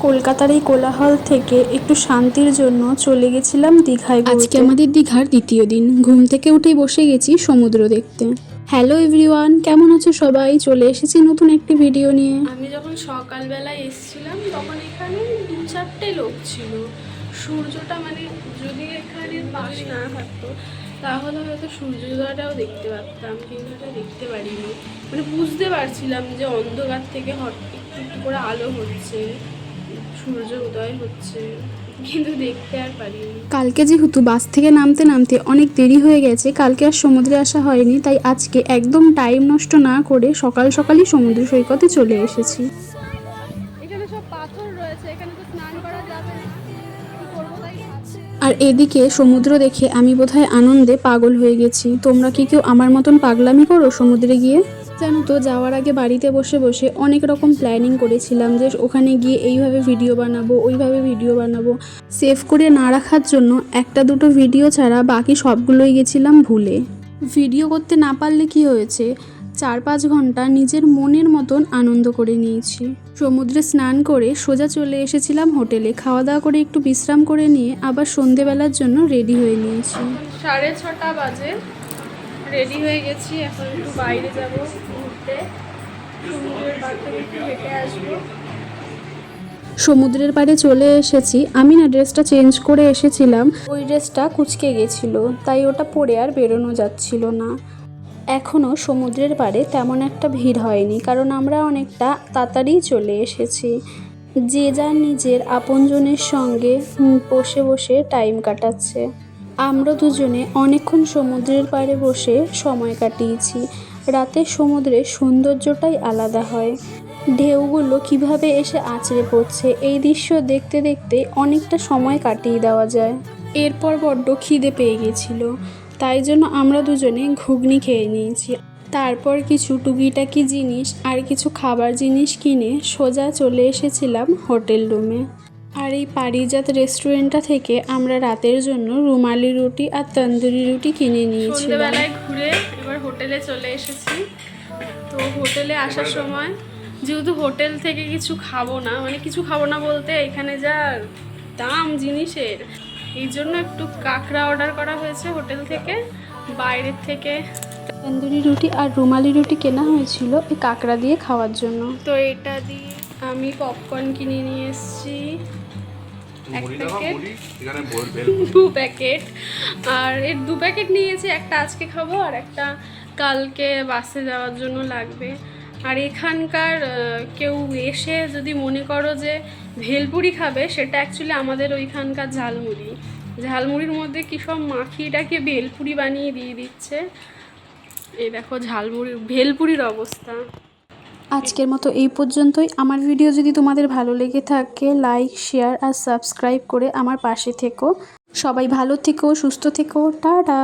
কলকাতার এই কোলাহল থেকে একটু শান্তির জন্য চলে গেছিলাম দীঘায়। আজকে আমাদের দীঘার দ্বিতীয় দিন। ঘুম থেকে উঠেই বসে গেছি সমুদ্র দেখতে। হ্যালো এভরিওয়ান, কেমন আছো সবাই? চলে এসেছি নতুন একটি ভিডিও নিয়ে। আমি যখন সকালবেলায় এসেছিলাম তখন এখানে 2-4টে লোক ছিল। সূর্যটা যদি এখানে বাস না থাকতো তাহলে হয়তো সূর্যোদয়টাও দেখতে পারতাম, কিন্তু এটা দেখতে পারিনি। বুঝতে পারছিলাম যে অন্ধকার থেকে একটু একটু করে আলো হচ্ছে, সূর্য উদয় হচ্ছে, কিন্তু দেখতে আর পারিনি। কালকে যেহেতু বাস থেকে নামতে নামতে অনেক দেরি হয়ে গেছে, কালকে আর সমুদ্রে আসা হয়নি, তাই আজকে একদম টাইম নষ্ট না করে সকাল সকালই সমুদ্র সৈকতে চলে এসেছি। এখানে সব পাথর রয়েছে, এখানে তো স্নান করা যাবে না, আর এদিকে সমুদ্র দেখে আমি বোধহয় আনন্দে পাগল হয়ে গেছি। তোমরা কি কেউ আমার মতন পাগলামি করো সমুদ্রে গিয়ে? জানো তো, যাওয়ার আগে বাড়িতে বসে বসে অনেক রকম প্ল্যানিং করেছিলাম যে ওখানে গিয়ে এইভাবে ভিডিও বানাবো, ওইভাবে ভিডিও বানাবো। সেভ করে না রাখার জন্য একটা দুটো ভিডিও ছাড়া বাকি সবগুলোই গেছিলাম ভুলে। ভিডিও করতে না পারলে কি হয়েছে, 4-5 ঘন্টা নিজের মনের মতন আনন্দ করে নিয়েছি। সমুদ্রে স্নান করে সোজা চলে এসেছিলাম হোটেলে। খাওয়া দাওয়া করে একটু বিশ্রাম করে নিয়ে আবার সন্ধেবেলার জন্য রেডি হয়ে নিয়েছি। 6:30 বাজে, রেডি হয়ে গেছি। এখন একটু বাইরে যাব ঘুরতে, সমুদ্রের পাড় থেকে একটু হেঁটে আসবো। সমুদ্রের পাড়ে চলে এসেছি। আমি না ড্রেসটা চেঞ্জ করে এসেছিলাম, ওই ড্রেসটা কুঁচকে গেছিলো, তাই ওটা পরে আর বেরোনো যাচ্ছিল না। এখনও সমুদ্রের পাড়ে তেমন একটা ভিড় হয়নি, কারণ আমরা অনেকটা তাড়াতাড়ি চলে এসেছি। যে যার নিজের আপনজনের সঙ্গে বসে বসে টাইম কাটাচ্ছে। আমরা দুজনে অনেকক্ষণ সমুদ্রের পাড়ে বসে সময় কাটিয়েছি। রাতের সমুদ্রের সৌন্দর্যটাই আলাদা হয়। ঢেউগুলো কিভাবে এসে আছড়ে পড়ছে, এই দৃশ্য দেখতে দেখতে অনেকটা সময় কাটিয়ে দেওয়া যায়। এরপর বড্ড খিদে পেয়ে গেছিলো, তাই জন্য আমরা দুজনে ঘুগনি খেয়ে নিয়েছি। তারপর কিছু টুকিটাকি জিনিস আর কিছু খাবার জিনিস কিনে সোজা চলে এসেছিলাম হোটেল রুমে। আর এই পারিজাত রেস্টুরেন্টটা থেকে আমরা রাতের জন্য রুমালি রুটি আর তন্দুরি রুটি কিনে নিয়েছি। সন্ধ্যেবেলায় ঘুরে এবার হোটেলে চলে এসেছি। তো হোটেলে আসার সময় যেহেতু হোটেল থেকে কিছু খাবো না, কিছু খাবো না বলতে এখানে যা দাম জিনিসের, এই জন্য একটু কাঁকড়া অর্ডার করা হয়েছে হোটেল থেকে। বাইরের থেকে তন্দুরি রুটি আর রুমালি রুটি কেনা হয়েছিল এই কাঁকড়া দিয়ে খাওয়ার জন্য। তো এটা দিয়ে আমি পপকর্ন কিনে নিয়ে এসেছি 1 প্যাকেট, 2 প্যাকেট। আর এর 2 প্যাকেট নিয়েছি, একটা আজকে খাবো আর একটা কালকে বাসে যাওয়ার জন্য লাগবে। আর এখানকার কেউ এসে যদি মনে করো যে ভেলপুরি খাবে, সেটা অ্যাকচুয়ালি আমাদের ওইখানকার ঝালমুড়ি। ঝালমুড়ির মধ্যে কী সব মাখিটাকে ভেলপুরি বানিয়ে দিয়ে দিচ্ছে। এই দেখো ভেলপুরির অবস্থা। আজকের মতো এই পর্যন্তই। আমার ভিডিও যদি তোমাদের ভালো লেগে থাকে, লাইক, শেয়ার আর সাবস্ক্রাইব করে আমার পাশে থেকো। সবাই ভালো থেকো, সুস্থ থেকো, টাটা।